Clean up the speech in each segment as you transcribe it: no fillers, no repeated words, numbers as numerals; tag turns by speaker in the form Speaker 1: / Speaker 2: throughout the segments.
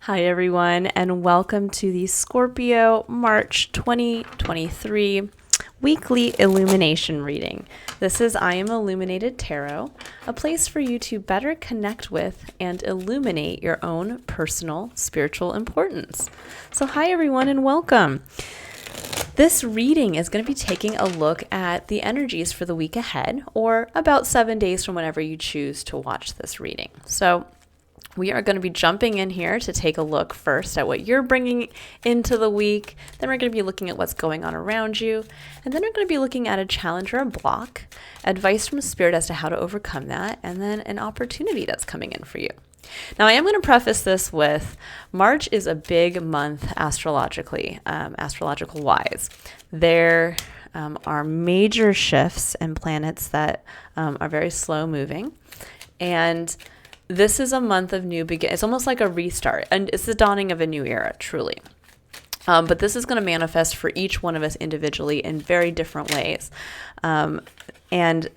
Speaker 1: Hi, everyone, and welcome to the Scorpio March 2023 weekly illumination reading. This is I Am Illuminated Tarot, a place for you to better connect with and illuminate your own personal spiritual importance. So, hi, everyone, and welcome. This reading is going to be taking a look at the energies for the week ahead, or about 7 days from whenever you choose to watch this reading. So, we are going to be jumping in here to take a look first at what you're bringing into the week. Then we're going to be looking at what's going on around you. And then we're going to be looking at a challenge or a block, advice from Spirit as to how to overcome that, and then an opportunity that's coming in for you. Now, I am going to preface this with March is a big month astrologically, astrological-wise. There are major shifts and planets that are very slow moving. And this is a month of new begin. It's almost like a restart, and it's the dawning of a new era, truly. But this is going to manifest for each one of us individually in very different ways. And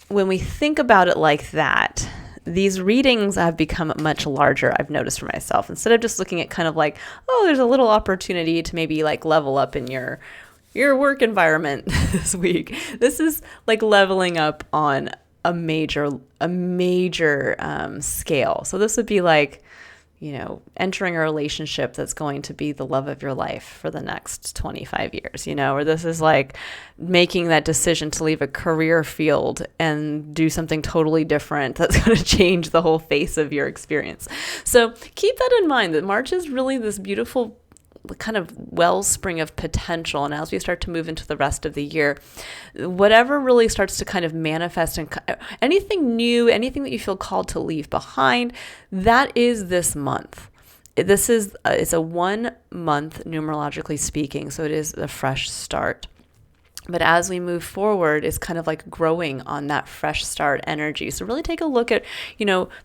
Speaker 1: when we think about it like that, these readings have become much larger, I've noticed for myself. Instead of just looking at kind of like, oh, there's a little opportunity to maybe like level up in your work environment this week. This is like leveling up on a major scale. So this would be like, entering a relationship that's going to be the love of your life for the next 25 years, or this is like making that decision to leave a career field and do something totally different that's going to change the whole face of your experience. So keep that in mind, that March is really this beautiful kind of wellspring of potential. And as we start to move into the rest of the year, whatever really starts to kind of manifest and anything new, anything that you feel called to leave behind, that is this month. It's a 1 month numerologically speaking. So it is a fresh start. But as we move forward, it's kind of like growing on that fresh start energy. So really take a look at,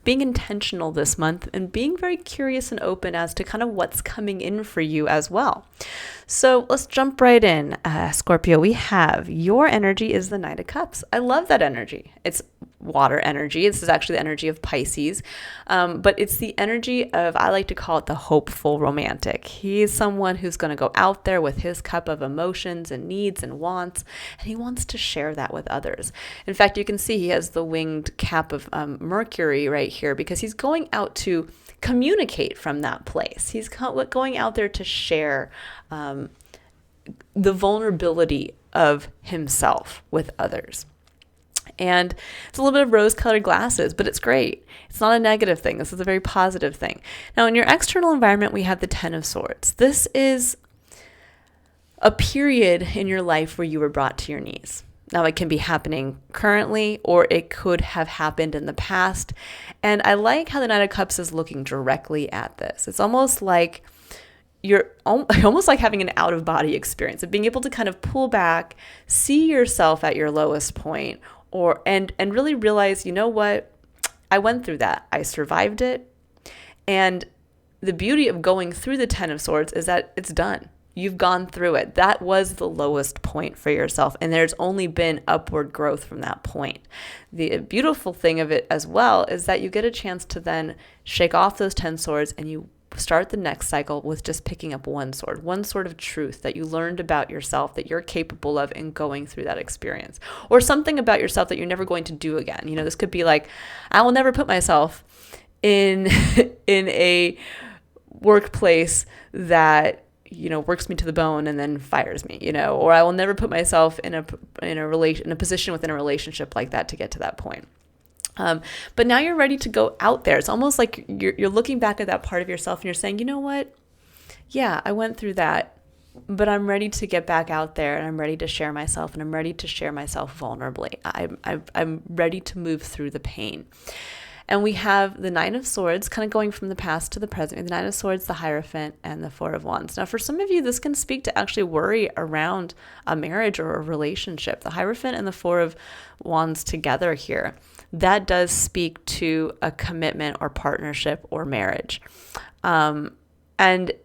Speaker 1: being intentional this month and being very curious and open as to kind of what's coming in for you as well. So let's jump right in. Scorpio, we have your energy is the Knight of Cups. I love that energy. It's water energy. This is actually the energy of Pisces, but it's the energy of, I like to call it the hopeful romantic. He's someone who's going to go out there with his cup of emotions and needs and wants, and he wants to share that with others. In fact, you can see he has the winged cap of Mercury right here because he's going out to communicate from that place. He's going out there to share the vulnerability of himself with others. And it's a little bit of rose-colored glasses, but it's great. It's not a negative thing. This is a very positive thing. Now, in your external environment, we have the Ten of Swords. This is a period in your life where you were brought to your knees. Now, it can be happening currently, or it could have happened in the past. And I like how the Knight of Cups is looking directly at this. It's almost like you're almost like having an out-of-body experience of being able to kind of pull back, see yourself at your lowest point, and really realize, you know what, I went through that. I survived it. And the beauty of going through the Ten of Swords is that it's done. You've gone through it. That was the lowest point for yourself. And there's only been upward growth from that point. The beautiful thing of it as well is that you get a chance to then shake off those 10 swords and you start the next cycle with just picking up one sword of truth that you learned about yourself that you're capable of in going through that experience, or something about yourself that you're never going to do again. This could be like, I will never put myself in a workplace that works me to the bone and then fires me, or I will never put myself in a position within a relationship like that to get to that point. But now you're ready to go out there. It's almost like you're looking back at that part of yourself and you're saying, you know what? Yeah, I went through that, but I'm ready to get back out there and I'm ready to share myself, and I'm ready to share myself vulnerably. I'm ready to move through the pain. And we have the Nine of Swords kind of going from the past to the present. The Nine of Swords, the Hierophant, and the Four of Wands. Now, for some of you, this can speak to actually worry around a marriage or a relationship. The Hierophant and the Four of Wands together here, that does speak to a commitment or partnership or marriage. And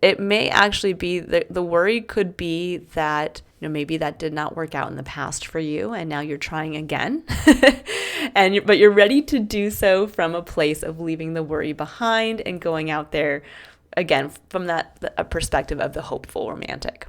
Speaker 1: it may actually be, the worry could be that maybe that did not work out in the past for you, and now you're trying again. But you're ready to do so from a place of leaving the worry behind and going out there again from a perspective of the hopeful romantic.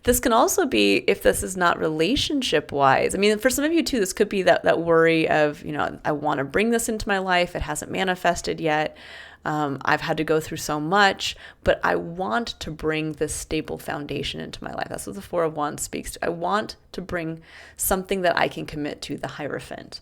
Speaker 1: This can also be, if this is not relationship wise, I mean, for some of you too, this could be that worry of, I want to bring this into my life. It hasn't manifested yet. I've had to go through so much, but I want to bring this stable foundation into my life. That's what the Four of Wands speaks to. I want to bring something that I can commit to, the Hierophant.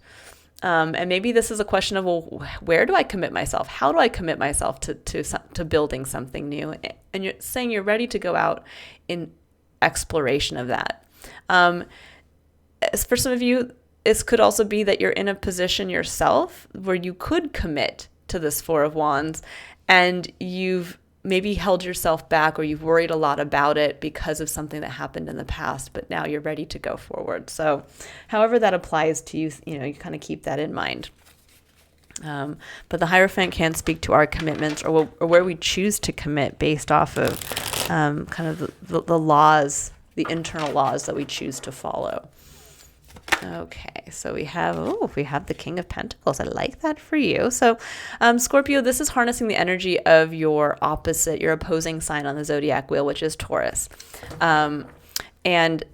Speaker 1: And maybe this is a question of, well, where do I commit myself? How do I commit myself to building something new? And you're saying you're ready to go out in exploration of that. As for some of you, this could also be that you're in a position yourself where you could commit to this Four of Wands, and you've maybe held yourself back, or you've worried a lot about it because of something that happened in the past, but now you're ready to go forward. So however that applies to you, you kind of keep that in mind. But the Hierophant can speak to our commitments, or where we choose to commit based off of kind of the laws, the internal laws that we choose to follow. Okay, so we have the King of Pentacles. I like that for you. So Scorpio, this is harnessing the energy of your opposite, your opposing sign on the zodiac wheel, which is Taurus. And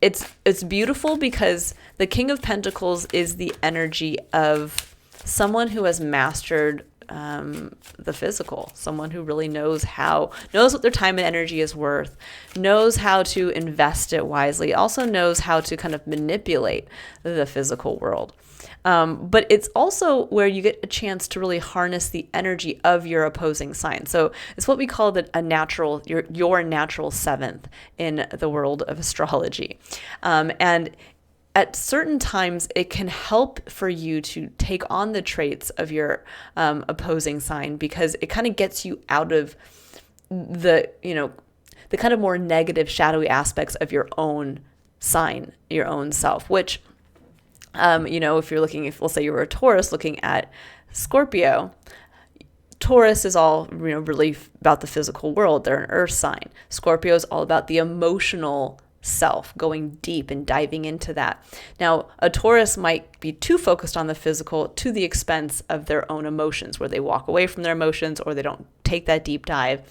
Speaker 1: it's beautiful because the King of Pentacles is the energy of someone who has mastered the physical, someone who really knows what their time and energy is worth, knows how to invest it wisely, also knows how to kind of manipulate the physical world. But it's also where you get a chance to really harness the energy of your opposing sign. So it's what we call your natural seventh in the world of astrology. And at certain times, it can help for you to take on the traits of your opposing sign, because it kind of gets you out of the kind of more negative, shadowy aspects of your own sign, your own self, which, if we'll say you were a Taurus looking at Scorpio, Taurus is all, really about the physical world. They're an earth sign. Scorpio is all about the emotional self, going deep and diving into that. Now, a Taurus might be too focused on the physical to the expense of their own emotions, where they walk away from their emotions, or they don't take that deep dive,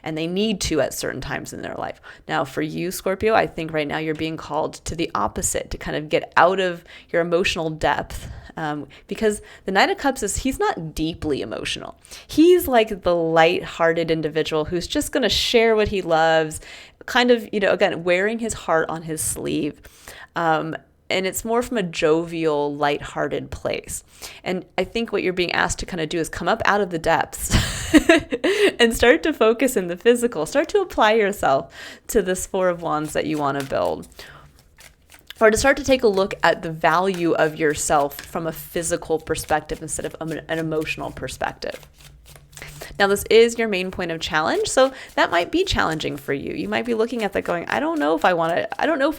Speaker 1: and they need to at certain times in their life. Now, for you, Scorpio, I think right now you're being called to the opposite, to kind of get out of your emotional depth, because the Knight of Cups he's not deeply emotional. He's like the light-hearted individual who's just going to share what he loves, kind of, again, wearing his heart on his sleeve. And it's more from a jovial, lighthearted place. And I think what you're being asked to kind of do is come up out of the depths and start to focus in the physical. Start to apply yourself to this Four of Wands that you want to build. Or to start to take a look at the value of yourself from a physical perspective instead of an emotional perspective. Now, this is your main point of challenge, so that might be challenging for you. You might be looking at that going, I don't know if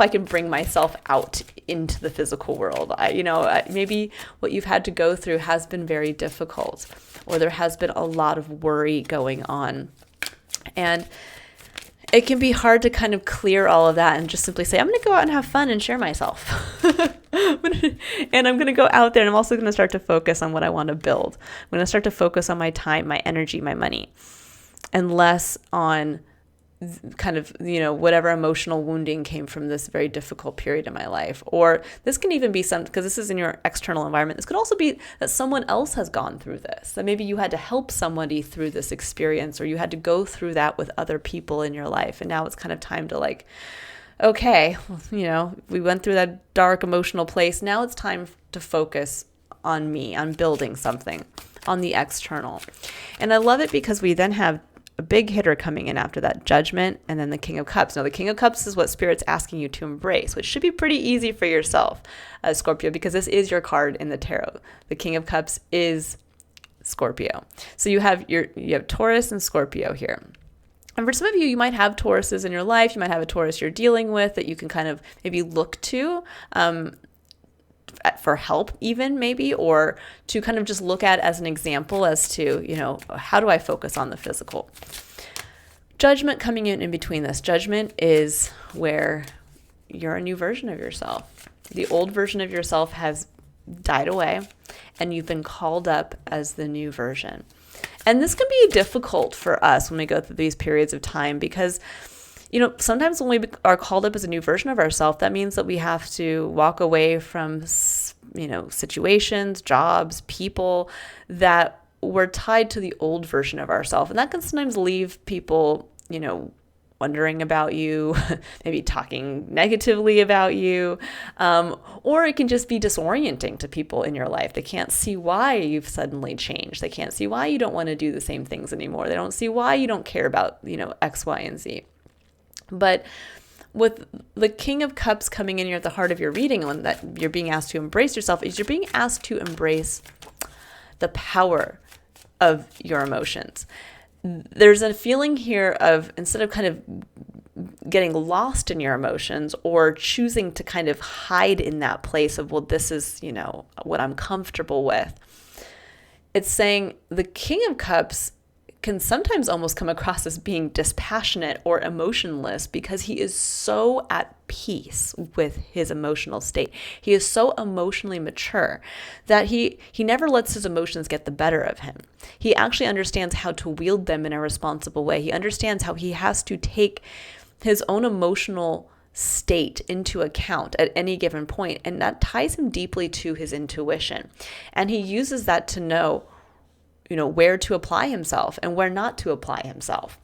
Speaker 1: I can bring myself out into the physical world. Maybe what you've had to go through has been very difficult, or there has been a lot of worry going on. And it can be hard to kind of clear all of that and just simply say, I'm going to go out and have fun and share myself. And I'm going to go out there, and I'm also going to start to focus on what I want to build. I'm going to start to focus on my time, my energy, my money, and less on kind of, whatever emotional wounding came from this very difficult period in my life. Or this can even be because this is in your external environment. This could also be that someone else has gone through this, that maybe you had to help somebody through this experience, or you had to go through that with other people in your life. And now it's kind of time to okay, we went through that dark emotional place. Now it's time to focus on me, on building something, on the external. And I love it because we then have a big hitter coming in after that, Judgment, and then the King of Cups. Now, the King of Cups is what Spirit's asking you to embrace, which should be pretty easy for yourself, Scorpio, because this is your card in the tarot. The King of Cups is Scorpio. So you have Taurus and Scorpio here. And for some of you, you might have Tauruses in your life. You might have a Taurus you're dealing with that you can kind of maybe look to for help even maybe, or to kind of just look at as an example as to, how do I focus on the physical? Judgment coming in between this. Judgment is where you're a new version of yourself. The old version of yourself has died away, and you've been called up as the new version. And this can be difficult for us when we go through these periods of time because, sometimes when we are called up as a new version of ourselves, that means that we have to walk away from, situations, jobs, people that were tied to the old version of ourselves. And that can sometimes leave people, wondering about you, maybe talking negatively about you, or it can just be disorienting to people in your life. They can't see why you've suddenly changed. They can't see why you don't want to do the same things anymore. They don't see why you don't care about, X, Y, and Z. But with the King of Cups coming in here at the heart of your reading, and that you're being asked to embrace yourself, is you're being asked to embrace the power of your emotions. There's a feeling here of, instead of kind of getting lost in your emotions or choosing to kind of hide in that place of, well, this is, what I'm comfortable with. It's saying the King of Cups can sometimes almost come across as being dispassionate or emotionless because he is so at peace with his emotional state. He is so emotionally mature that he never lets his emotions get the better of him. He actually understands how to wield them in a responsible way. He understands how he has to take his own emotional state into account at any given point, and that ties him deeply to his intuition. And he uses that to know where to apply himself and where not to apply himself.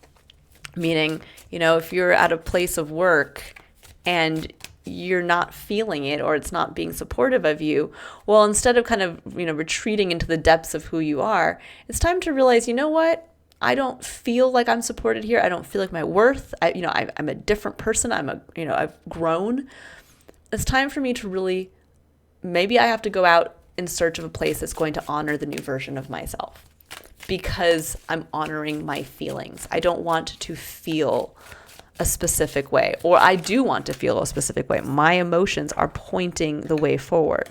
Speaker 1: Meaning, if you're at a place of work and you're not feeling it or it's not being supportive of you, well, instead of kind of, retreating into the depths of who you are, it's time to realize, what? I don't feel like I'm supported here. I don't feel like my worth. I'm a different person. I've grown. It's time for me to really, maybe I have to go out in search of a place that's going to honor the new version of myself, because I'm honoring my feelings. I don't want to feel a specific way, or I do want to feel a specific way. My emotions are pointing the way forward.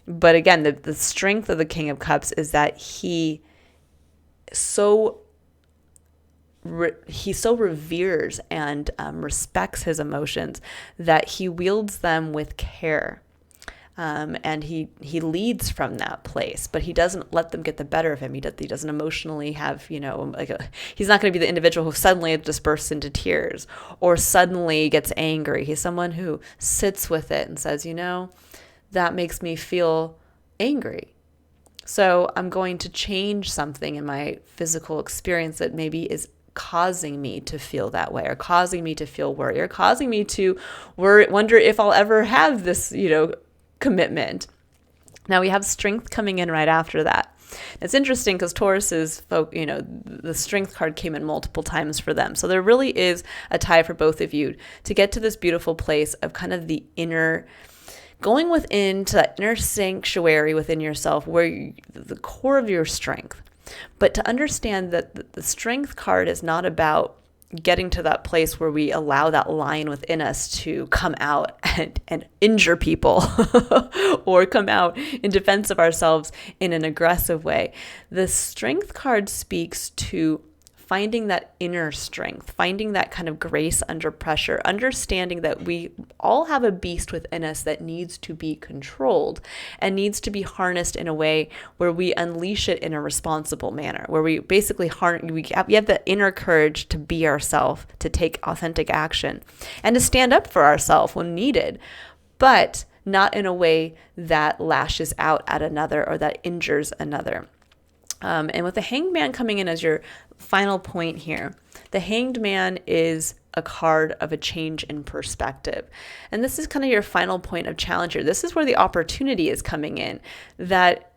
Speaker 1: But again, the strength of the King of Cups is that he so reveres and respects his emotions that he wields them with care. And he leads from that place, but he doesn't let them get the better of him. He doesn't emotionally have, he's not going to be the individual who suddenly just bursts into tears or suddenly gets angry. He's someone who sits with it and says, that makes me feel angry. So I'm going to change something in my physical experience that maybe is causing me to feel that way, or causing me to feel worry, or causing me to wonder if I'll ever have this, commitment. Now we have strength coming in right after that. It's interesting because Taurus's the strength card came in multiple times for them. So there really is a tie for both of you to get to this beautiful place of kind of the inner, going within to that inner sanctuary within yourself where the core of your strength. But to understand that the strength card is not about getting to that place where we allow that lion within us to come out and injure people or come out in defense of ourselves in an aggressive way. The strength card speaks to finding that inner strength, finding that kind of grace under pressure, understanding that we all have a beast within us that needs to be controlled and needs to be harnessed in a way where we unleash it in a responsible manner, where we basically we have the inner courage to be ourselves, to take authentic action, and to stand up for ourselves when needed, but not in a way that lashes out at another or that injures another. And with the Hanged Man coming in as your final point here, the Hanged Man is a card of a change in perspective. And this is kind of your final point of challenge here. This is where the opportunity is coming in, that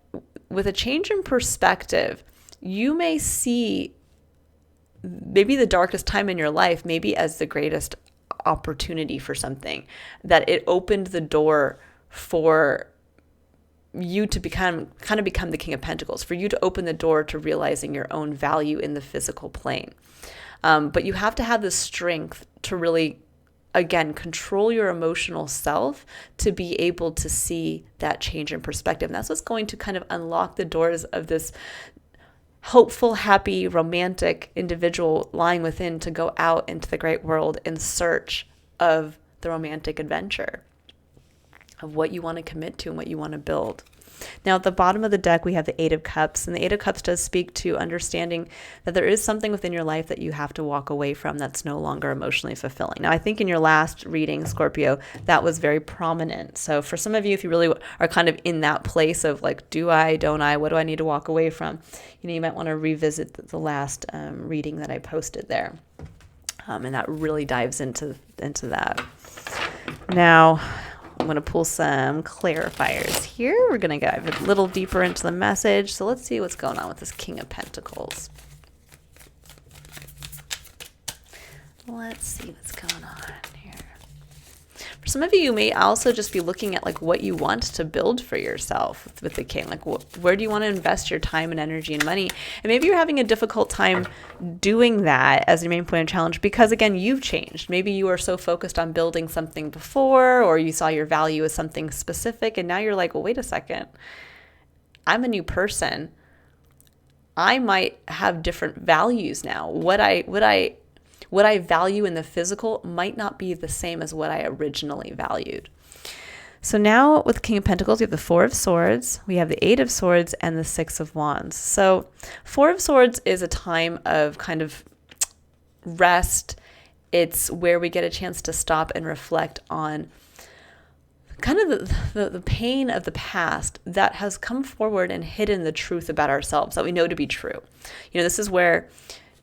Speaker 1: with a change in perspective, you may see maybe the darkest time in your life maybe as the greatest opportunity for something, that it opened the door for you to become the King of Pentacles, for you to open the door to realizing your own value in the physical plane. But you have to have the strength to really, again, control your emotional self to be able to see that change in perspective. And that's what's going to kind of unlock the doors of this hopeful, happy, romantic individual lying within to go out into the great world in search of the romantic adventure, of what you want to commit to and what you want to build. Now, at the bottom of the deck, we have the Eight of Cups, and the Eight of Cups does speak to understanding that there is something within your life that you have to walk away from that's no longer emotionally fulfilling. Now, I think in your last reading, Scorpio, that was very prominent. So for some of you, if you really are kind of in that place of like, do I, don't I, what do I need to walk away from? You might want to revisit the last reading that I posted there. And that really dives into that. Now, I'm going to pull some clarifiers here. We're going to dive a little deeper into the message. So let's see what's going on with this King of Pentacles. Let's see what's going on here. For some of you, you may also just be looking at like what you want to build for yourself with the King. Like where do you want to invest your time and energy and money? And maybe you're having a difficult time doing that as your main point of challenge because, again, you've changed. Maybe you were so focused on building something before, or you saw your value as something specific, and now you're like, well, wait a second. I'm a new person. I might have different values now. What I value in the physical might not be the same as what I originally valued. So now with King of Pentacles, we have the Four of Swords, we have the Eight of Swords, and the Six of Wands. So Four of Swords is a time of kind of rest. It's where we get a chance to stop and reflect on kind of the pain of the past that has come forward and hidden the truth about ourselves that we know to be true. This is where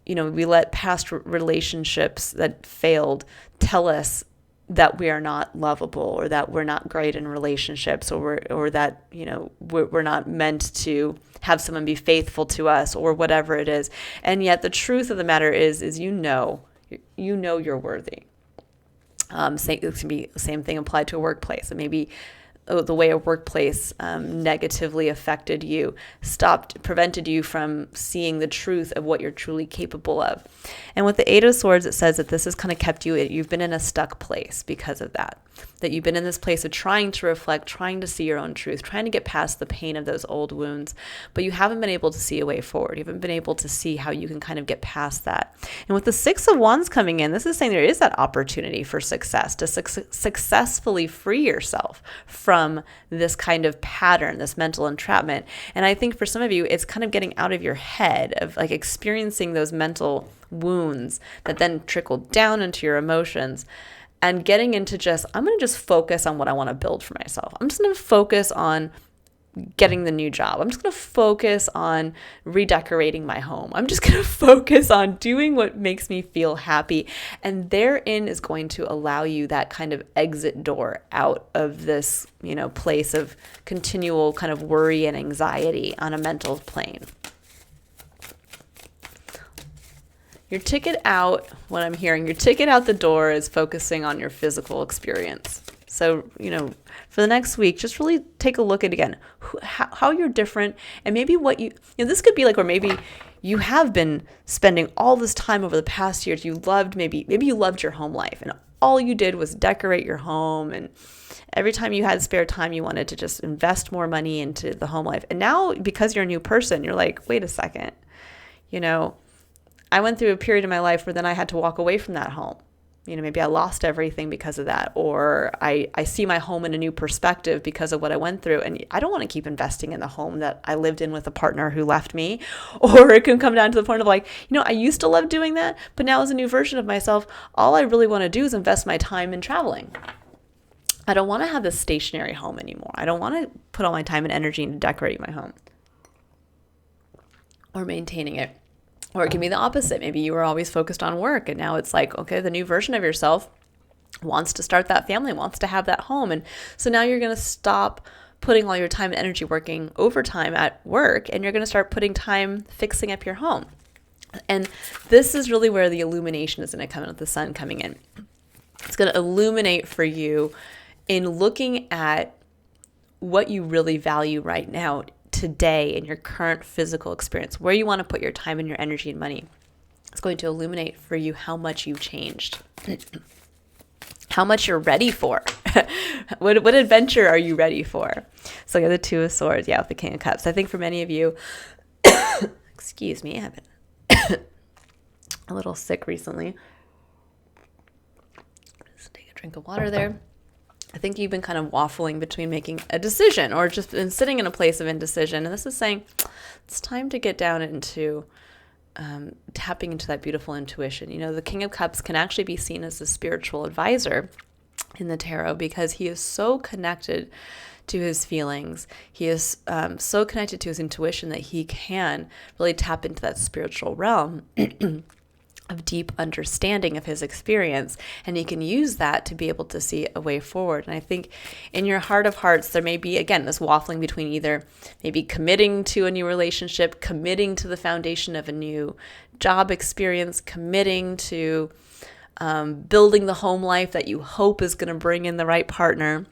Speaker 1: we let past relationships that failed tell us that we are not lovable, or that we're not great in relationships, or that, we're not meant to have someone be faithful to us, or whatever it is. And yet the truth of the matter is you're worthy. It can be the same thing applied to a workplace. And maybe the way a workplace negatively affected you, prevented you from seeing the truth of what you're truly capable of. And with the Eight of Swords, it says that this has kind of kept you've been in a stuck place because of that you've been in this place of trying to reflect, trying to see your own truth, trying to get past the pain of those old wounds, but you haven't been able to see a way forward. You haven't been able to see how you can kind of get past that. And with the Six of Wands coming in, this is saying there is that opportunity for success, to successfully free yourself from this kind of pattern, this mental entrapment. And I think for some of you, it's kind of getting out of your head of like experiencing those mental wounds that then trickle down into your emotions, and getting into I'm going to just focus on what I want to build for myself. I'm just going to focus on getting the new job. I'm just going to focus on redecorating my home. I'm just going to focus on doing what makes me feel happy. And therein is going to allow you that kind of exit door out of this, place of continual kind of worry and anxiety on a mental plane. Your ticket out, what I'm hearing, your ticket out the door is focusing on your physical experience. So, for the next week, just really take a look at, again, how you're different, and maybe what this could be like, or maybe you have been spending all this time over the past years. You loved, maybe you loved your home life, and all you did was decorate your home, and every time you had spare time, you wanted to just invest more money into the home life. And now, because you're a new person, you're like, wait a second, I went through a period in my life where then I had to walk away from that home. Maybe I lost everything because of that, or I see my home in a new perspective because of what I went through. And I don't want to keep investing in the home that I lived in with a partner who left me. Or it can come down to the point of like, I used to love doing that, but now as a new version of myself, all I really want to do is invest my time in traveling. I don't want to have this stationary home anymore. I don't want to put all my time and energy into decorating my home or maintaining it. Or it can be the opposite. Maybe you were always focused on work, and now it's like, okay, the new version of yourself wants to start that family, wants to have that home. And so now you're going to stop putting all your time and energy working overtime at work, and you're going to start putting time fixing up your home. And this is really where the illumination is going to come in, with the sun coming in. It's going to illuminate for you in looking at what you really value right now, today, in your current physical experience, where you want to put your time and your energy and money. It's going to illuminate for you how much you've changed, how much you're ready for. What adventure are you ready for? So you have the Two of Swords, with the King of Cups. I think for many of you, Excuse me, I've been a little sick recently. Just take a drink of water there. I think you've been kind of waffling between making a decision or just been sitting in a place of indecision. And this is saying it's time to get down into tapping into that beautiful intuition. You know, the King of Cups can actually be seen as a spiritual advisor in the tarot because he is so connected to his feelings. He is so connected to his intuition that he can really tap into that spiritual realm of deep understanding of his experience, and he can use that to be able to see a way forward. And I think in your heart of hearts, there may be, again, this waffling between either maybe committing to a new relationship, committing to the foundation of a new job experience, committing to building the home life that you hope is going to bring in the right partner.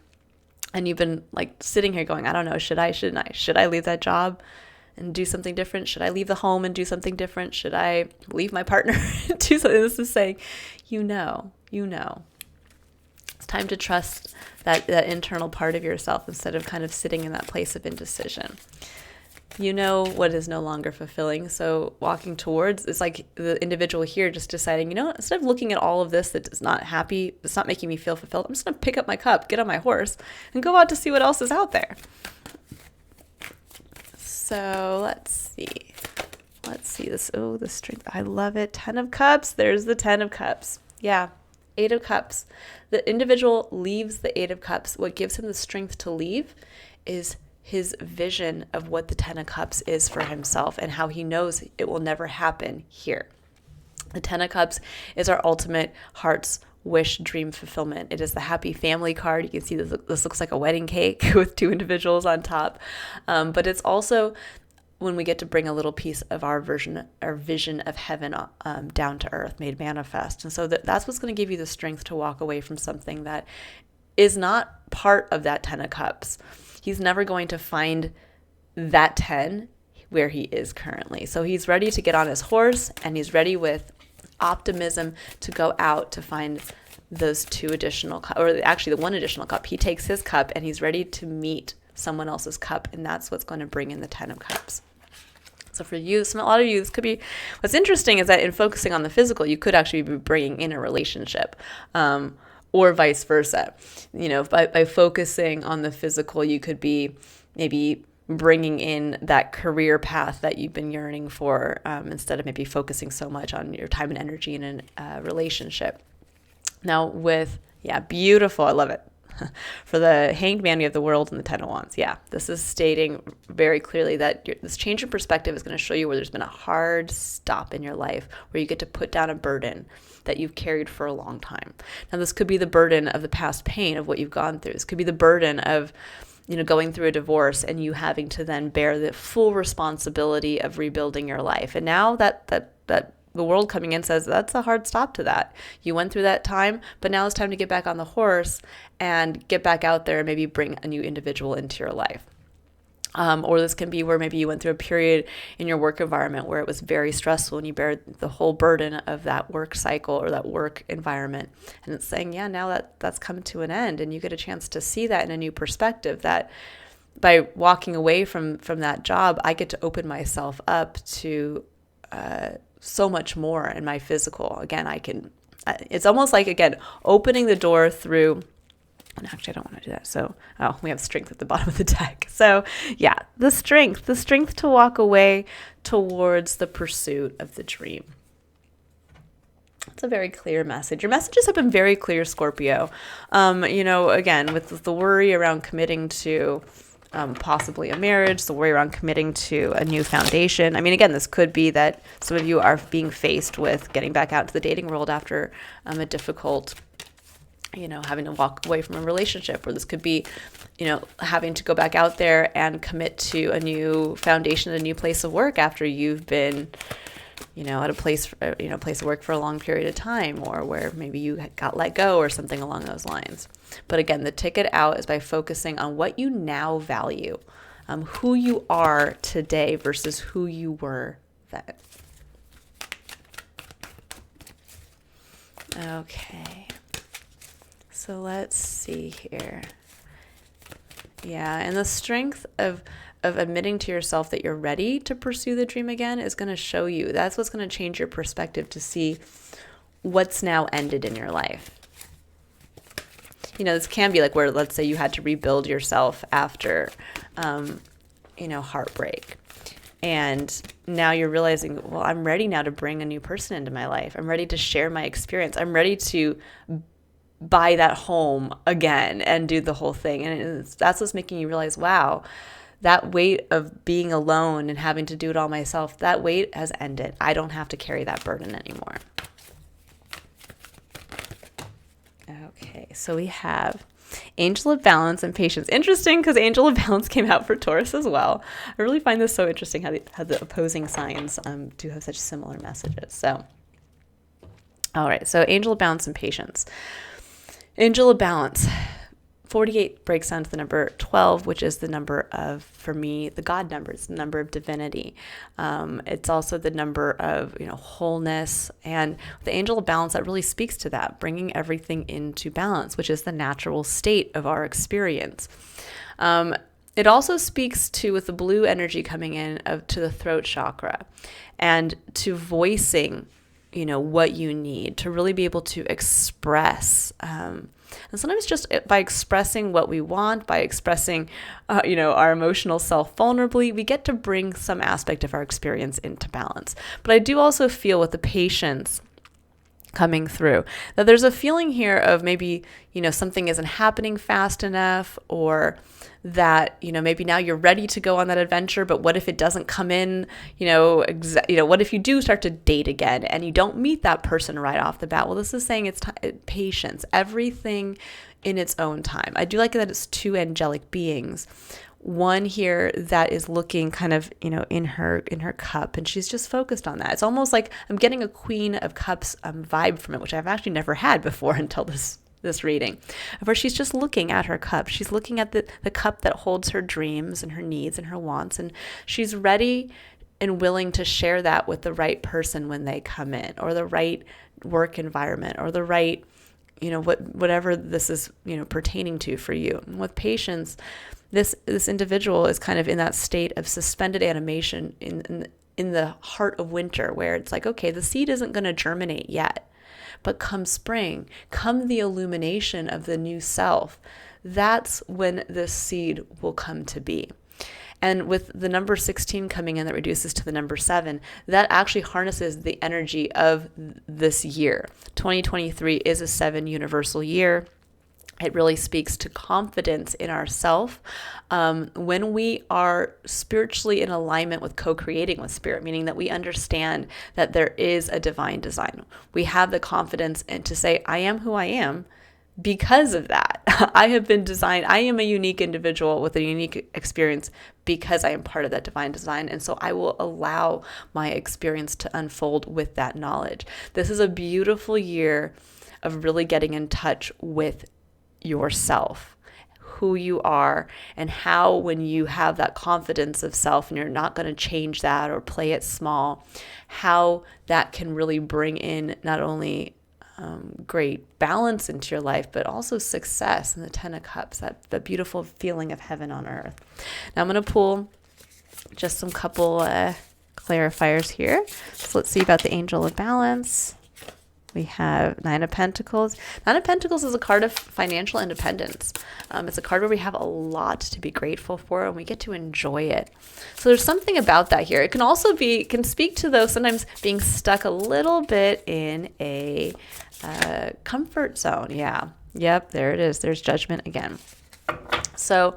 Speaker 1: And you've been like sitting here going, I don't know, should I, shouldn't I? Should I leave that job and do something different? Should I leave the home and do something different? Should I leave my partner and do something? This is saying, you know. It's time to trust that internal part of yourself instead of kind of sitting in that place of indecision. You know what is no longer fulfilling. So walking towards, it's like the individual here just deciding, you know what, instead of looking at all of this that is not happy, it's not making me feel fulfilled, I'm just going to pick up my cup, get on my horse, and go out to see what else is out there. So let's see this. Oh, the strength. I love it. 10 of Cups. There's the 10 of Cups. Yeah. 8 of Cups. The individual leaves the 8 of Cups. What gives him the strength to leave is his vision of what the 10 of Cups is for himself and how he knows it will never happen here. The 10 of Cups is our ultimate heart's wish, dream fulfillment. It is the happy family card. You can see this looks like a wedding cake with 2 individuals on top. But it's also when we get to bring a little piece of our vision of heaven down to earth, made manifest. And so that's what's going to give you the strength to walk away from something that is not part of that 10 of Cups. He's never going to find that 10 where he is currently. So he's ready to get on his horse, and he's ready with optimism to go out to find those 2 additional cups, or actually the 1 additional cup. He takes his cup and he's ready to meet someone else's cup, and that's what's going to bring in the 10 of Cups. So for you, a lot of you, this could be, what's interesting is that in focusing on the physical, you could actually be bringing in a relationship, or vice versa. You know, by focusing on the physical, you could be maybe bringing in that career path that you've been yearning for, instead of maybe focusing so much on your time and energy in a relationship. Now beautiful. I love it. For the Hanged Man, we have the World and the 10 of Wands. Yeah, this is stating very clearly that this change in perspective is going to show you where there's been a hard stop in your life, where you get to put down a burden that you've carried for a long time. Now, this could be the burden of the past pain of what you've gone through. This could be the burden of, you know, going through a divorce and you having to then bear the full responsibility of rebuilding your life. And now that the world coming in says that's a hard stop to that. You went through that time, but now it's time to get back on the horse and get back out there and maybe bring a new individual into your life. Or this can be where maybe you went through a period in your work environment where it was very stressful and you bear the whole burden of that work cycle or that work environment. And it's saying, yeah, now that's come to an end, and you get a chance to see that in a new perspective, that by walking away from that job, I get to open myself up to so much more in my physical. Again, it's almost like, again, opening the door through, and actually I don't want to do that. So, we have strength at the bottom of the deck. So yeah, the strength to walk away towards the pursuit of the dream. It's a very clear message. Your messages have been very clear, Scorpio. Again, with the worry around committing to possibly a marriage, the worry around committing to a new foundation. I mean, again, this could be that some of you are being faced with getting back out to the dating world after a difficult, having to walk away from a relationship, or this could be, having to go back out there and commit to a new foundation, a new place of work after you've been, at a place of work for a long period of time, or where maybe you got let go or something along those lines. But again, the ticket out is by focusing on what you now value, who you are today versus who you were then. Okay. So let's see here. Yeah, and the strength of of admitting to yourself that you're ready to pursue the dream again is going to show you. That's what's going to change your perspective to see what's now ended in your life. This can be like where, let's say you had to rebuild yourself after, heartbreak. And now you're realizing, well, I'm ready now to bring a new person into my life. I'm ready to share my experience. I'm ready to buy that home again and do the whole thing. And that's what's making you realize, wow, that weight of being alone and having to do it all myself, that weight has ended. I don't have to carry that burden anymore. Okay, so we have Angel of Balance and Patience. Interesting, because Angel of Balance came out for Taurus as well. I really find this so interesting how the opposing signs do have such similar messages. So, all right, so Angel of Balance and Patience. Angel of Balance, 48 breaks down to the number 12, which is the number of, for me, the God number. It's the number of divinity. It's also the number of, wholeness. And the Angel of Balance, that really speaks to that, bringing everything into balance, which is the natural state of our experience. It also speaks to, with the blue energy coming in, to the throat chakra and to voicing, what you need to really be able to express. And sometimes just by expressing what we want, by expressing, our emotional self vulnerably, we get to bring some aspect of our experience into balance. But I do also feel with the patience coming through that there's a feeling here of maybe, something isn't happening fast enough, or that, maybe now you're ready to go on that adventure, but what if it doesn't come in, what if you do start to date again and you don't meet that person right off the bat? Well, this is saying it's patience, everything in its own time. I do like that it's two angelic beings. One here that is looking kind of, in her cup, and she's just focused on that. It's almost like I'm getting a Queen of Cups vibe from it, which I've actually never had before until this reading, where she's just looking at her cup. She's looking at the cup that holds her dreams and her needs and her wants, and she's ready and willing to share that with the right person when they come in, or the right work environment, or the right, whatever this is, pertaining to for you. And with patience, this individual is kind of in that state of suspended animation in the heart of winter, where it's like, okay, the seed isn't going to germinate yet. But come spring, come the illumination of the new self, that's when this seed will come to be. And with the number 16 coming in that reduces to the number 7, that actually harnesses the energy of this year. 2023 is a 7 universal year. It really speaks to confidence in ourself when we are spiritually in alignment with co-creating with spirit, meaning that we understand that there is a divine design. We have the confidence and to say, I am who I am because of that. I have been designed. I am a unique individual with a unique experience because I am part of that divine design. And so I will allow my experience to unfold with that knowledge. This is a beautiful year of really getting in touch with yourself, who you are, and how when you have that confidence of self and you're not going to change that or play it small, how that can really bring in not only great balance into your life, but also success in the 10 of Cups, that beautiful feeling of heaven on earth. Now I'm going to pull just some couple clarifiers here. So let's see about the Angel of Balance. We have 9 of Pentacles. 9 of Pentacles is a card of financial independence. It's a card where we have a lot to be grateful for and we get to enjoy it. So there's something about that here. It can also can speak to, though, sometimes being stuck a little bit in a comfort zone. Yeah. Yep, there it is. There's Judgment again. So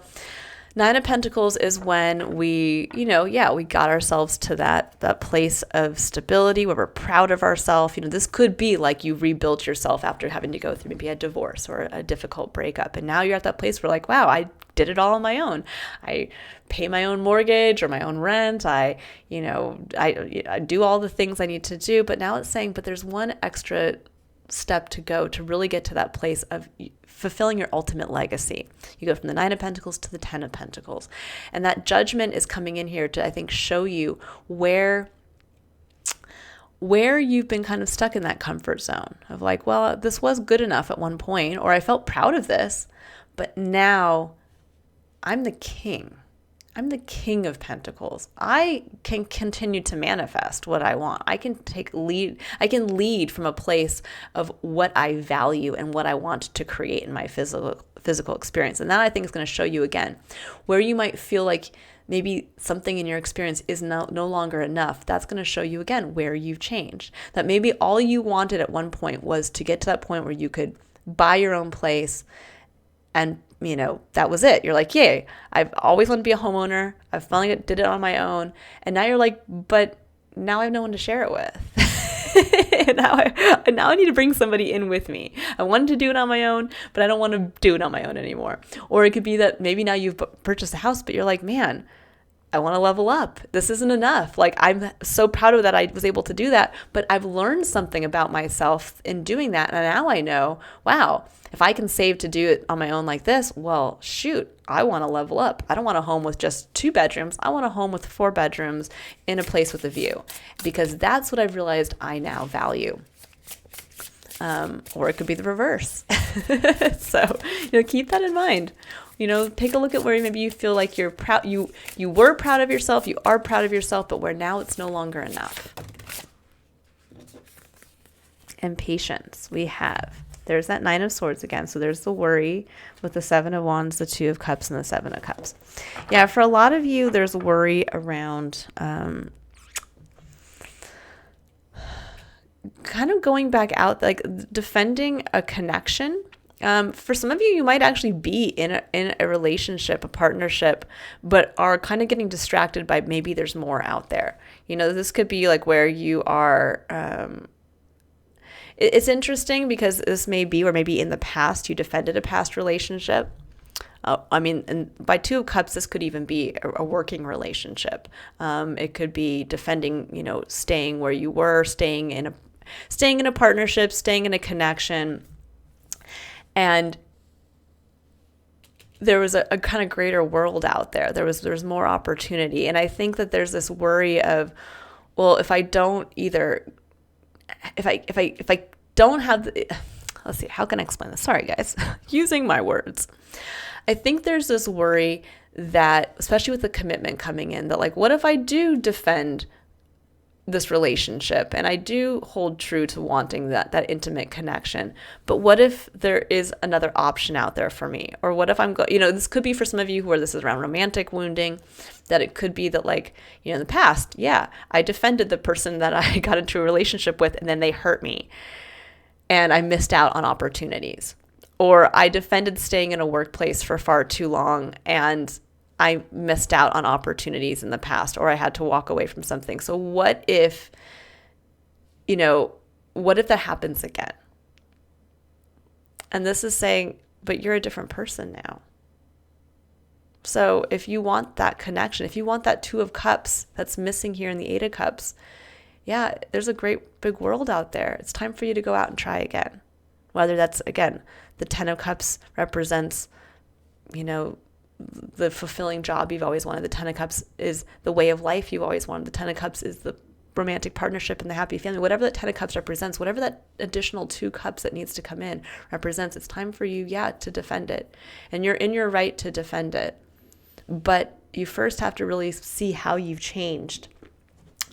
Speaker 1: 9 of Pentacles is when we, we got ourselves to that place of stability where we're proud of ourselves. This could be like you rebuilt yourself after having to go through maybe a divorce or a difficult breakup. And now you're at that place where like, wow, I did it all on my own. I pay my own mortgage or my own rent. I do all the things I need to do. But now it's saying, but there's one extra step to go to really get to that place of fulfilling your ultimate legacy. You go from the 9 of Pentacles to the 10 of Pentacles. And that Judgment is coming in here to, I think, show you where you've been kind of stuck in that comfort zone of like, well, this was good enough at one point, or I felt proud of this, but now I'm the king. I'm the king of pentacles. I can continue to manifest what I want. I can lead from a place of what I value and what I want to create in my physical experience. And that, I think, is going to show you again where you might feel like maybe something in your experience is no longer enough. That's going to show you again where you've changed. That maybe all you wanted at one point was to get to that point where you could buy your own place, and that was it. You're like, yay, I've always wanted to be a homeowner. I finally did it on my own. And now you're like, but now I have no one to share it with. and now I need to bring somebody in with me. I wanted to do it on my own, but I don't want to do it on my own anymore. Or it could be that maybe now you've purchased a house, but you're like, man, I want to level up. This isn't enough. Like, I'm so proud of that I was able to do that, but I've learned something about myself in doing that. And now I know, wow, if I can save to do it on my own like this, well, shoot, I want to level up. I don't want a home with just 2 bedrooms. I want a home with 4 bedrooms in a place with a view, because that's what I've realized I now value. Or it could be the reverse. So, keep that in mind. Take a look at where maybe you feel like you're proud. You were proud of yourself. You are proud of yourself, but where now it's no longer enough. And patience. There's that 9 of Swords again. So there's the worry with the 7 of Wands, the 2 of Cups, and the 7 of Cups. Yeah, for a lot of you, there's worry around kind of going back out, like defending a connection. For some of you, you might actually be in a relationship, a partnership, but are kind of getting distracted by maybe there's more out there. This could be like where you are. It's interesting because this may be, or maybe in the past you defended a past relationship. And by 2 of Cups, this could even be a working relationship. It could be defending, staying where you were, staying in a partnership, staying in a connection. And there was a kind of greater world out there. There's more opportunity. And I think that there's this worry of, well, if I don't have let's see, how can I explain this? Sorry, guys, using my words. I think there's this worry that, especially with the commitment coming in, that like, what if I do defend this relationship and I do hold true to wanting that intimate connection, but what if there is another option out there for me? Or what if this could be for some of you where this is around romantic wounding, that it could be that like, in the past, yeah, I defended the person that I got into a relationship with and then they hurt me and I missed out on opportunities. Or I defended staying in a workplace for far too long and I missed out on opportunities in the past, or I had to walk away from something. So what if that happens again? And this is saying, but you're a different person now. So if you want that connection, if you want that 2 of Cups that's missing here in the 8 of Cups, yeah, there's a great big world out there. It's time for you to go out and try again. Whether that's, again, the 10 of Cups represents, the fulfilling job you've always wanted. The 10 of Cups is the way of life you've always wanted. The 10 of Cups is the romantic partnership and the happy family. Whatever that 10 of Cups represents, whatever that additional 2 cups that needs to come in represents, it's time for you, to defend it. And you're in your right to defend it. But you first have to really see how you've changed,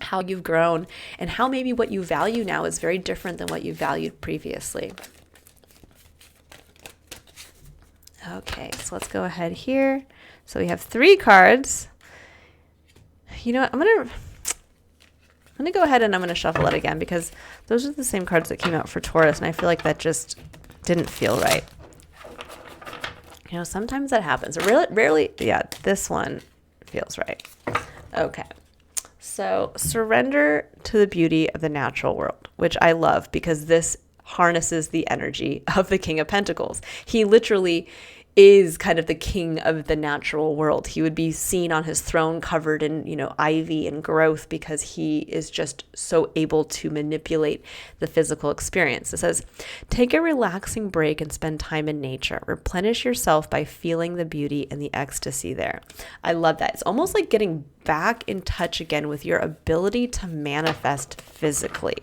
Speaker 1: how you've grown, and how maybe what you value now is very different than what you valued previously. Okay, so let's go ahead here. So we have 3 cards. You know what? I'm gonna go ahead and I'm gonna shuffle it again, because those are the same cards that came out for Taurus, and I feel like that just didn't feel right. Sometimes that happens. Rarely, yeah, this one feels right. Okay. So surrender to the beauty of the natural world, which I love because this harnesses the energy of the King of Pentacles. He literally is kind of the king of the natural world. He would be seen on his throne covered in, ivy and growth, because he is just so able to manipulate the physical experience. It says, take a relaxing break and spend time in nature. Replenish yourself by feeling the beauty and the ecstasy there. I love that. It's almost like getting back in touch again with your ability to manifest physically.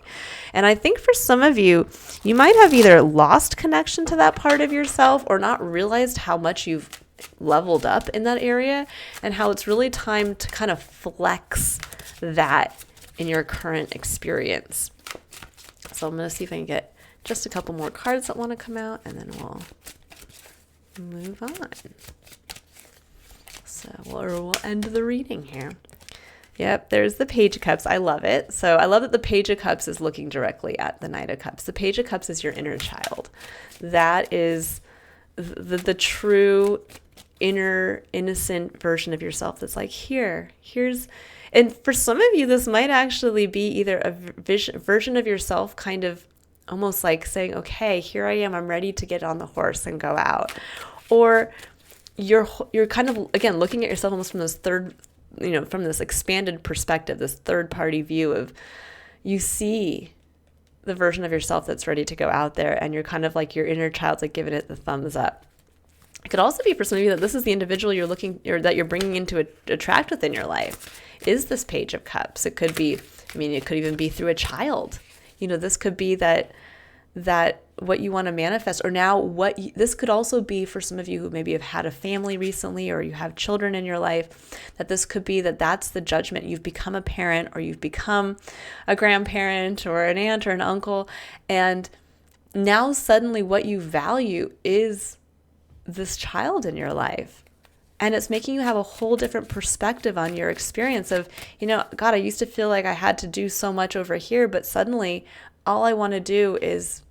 Speaker 1: And I think for some of you, you might have either lost connection to that part of yourself or not realized how much you've leveled up in that area, and how it's really time to kind of flex that in your current experience. So I'm going to see if I can get just a couple more cards that want to come out, and then we'll move on. So we'll end the reading here. Yep, there's the Page of Cups. I love it. So I love that the Page of Cups is looking directly at the Knight of Cups. The Page of Cups is your inner child. That is the true inner innocent version of yourself that's like, here's, and for some of you, this might actually be either a version of yourself kind of almost like saying, okay, here I am, I'm ready to get on the horse and go out. Or you're kind of, again, looking at yourself almost from this from this expanded perspective, this third party view of, you see the version of yourself that's ready to go out there, and you're kind of like, your inner child's like giving it the thumbs up. It could also be for some of you that this is the individual that you're bringing in to attract within your life, is this Page of Cups. It could be, it could even be through a child. This could be that what you want to manifest, or now this could also be for some of you who maybe have had a family recently, or you have children in your life, that this could be that's the judgment. You've become a parent, or you've become a grandparent or an aunt or an uncle, and now suddenly what you value is this child in your life. And it's making you have a whole different perspective on your experience of, God, I used to feel like I had to do so much over here, but suddenly all I want to do is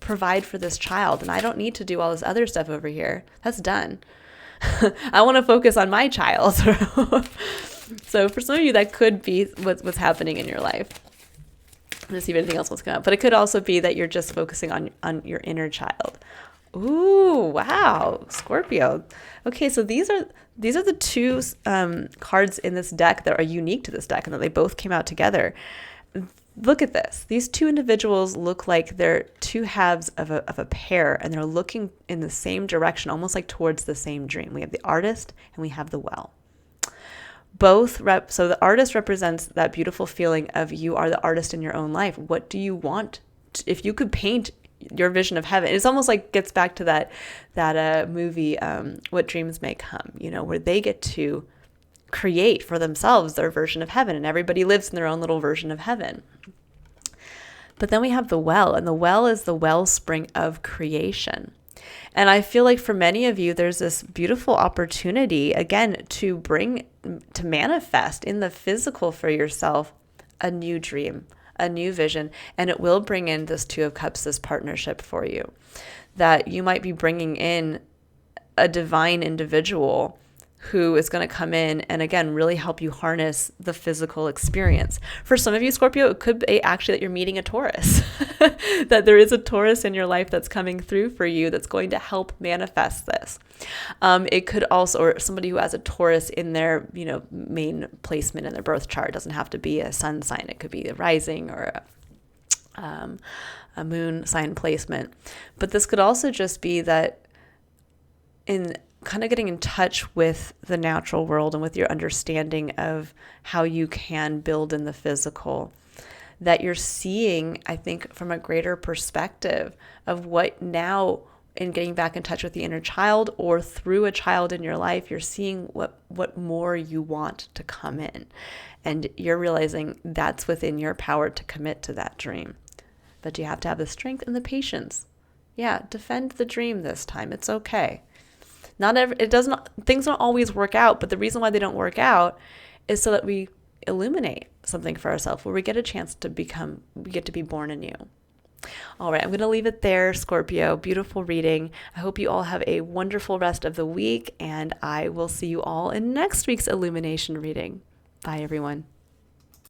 Speaker 1: provide for this child, and I don't need to do all this other stuff over here. That's done. I want to focus on my child. So for some of you, that could be what's happening in your life. Let's see if anything else wants to come up. But it could also be that you're just focusing on your inner child. Ooh, wow, Scorpio. Okay, so these are the two cards in this deck that are unique to this deck, and that they both came out together. Look at this. These two individuals look like they're two halves of a pair, and they're looking in the same direction, almost like towards the same dream. We have the Artist and we have the Well. So the Artist represents that beautiful feeling of, you are the artist in your own life. What do you want? If you could paint your vision of heaven, it's almost like gets back to that movie, What Dreams May Come, where they get to create for themselves their version of heaven, and everybody lives in their own little version of heaven. But then we have the Well, and the Well is the wellspring of creation. And I feel like for many of you, there's this beautiful opportunity, again, to manifest in the physical for yourself a new dream, a new vision, and it will bring in this Two of Cups, this partnership for you, that you might be bringing in a divine individual who is going to come in and, again, really help you harness the physical experience. For some of you, Scorpio, it could be actually that you're meeting a Taurus, that there is a Taurus in your life that's coming through for you that's going to help manifest this. It could also, or somebody who has a Taurus in their, main placement in their birth chart. It doesn't have to be a sun sign. It could be a rising or a moon sign placement. But this could also just be that in kind of getting in touch with the natural world and with your understanding of how you can build in the physical, that you're seeing, I think, from a greater perspective of what now, in getting back in touch with the inner child, or through a child in your life, you're seeing what more you want to come in. And you're realizing that's within your power to commit to that dream. But you have to have the strength and the patience. Yeah, defend the dream this time. It's okay. Things don't always work out, but the reason why they don't work out is so that we illuminate something for ourselves, where we get a chance to we get to be born anew. All right, I'm going to leave it there, Scorpio. Beautiful reading. I hope you all have a wonderful rest of the week, and I will see you all in next week's Illumination reading. Bye, everyone.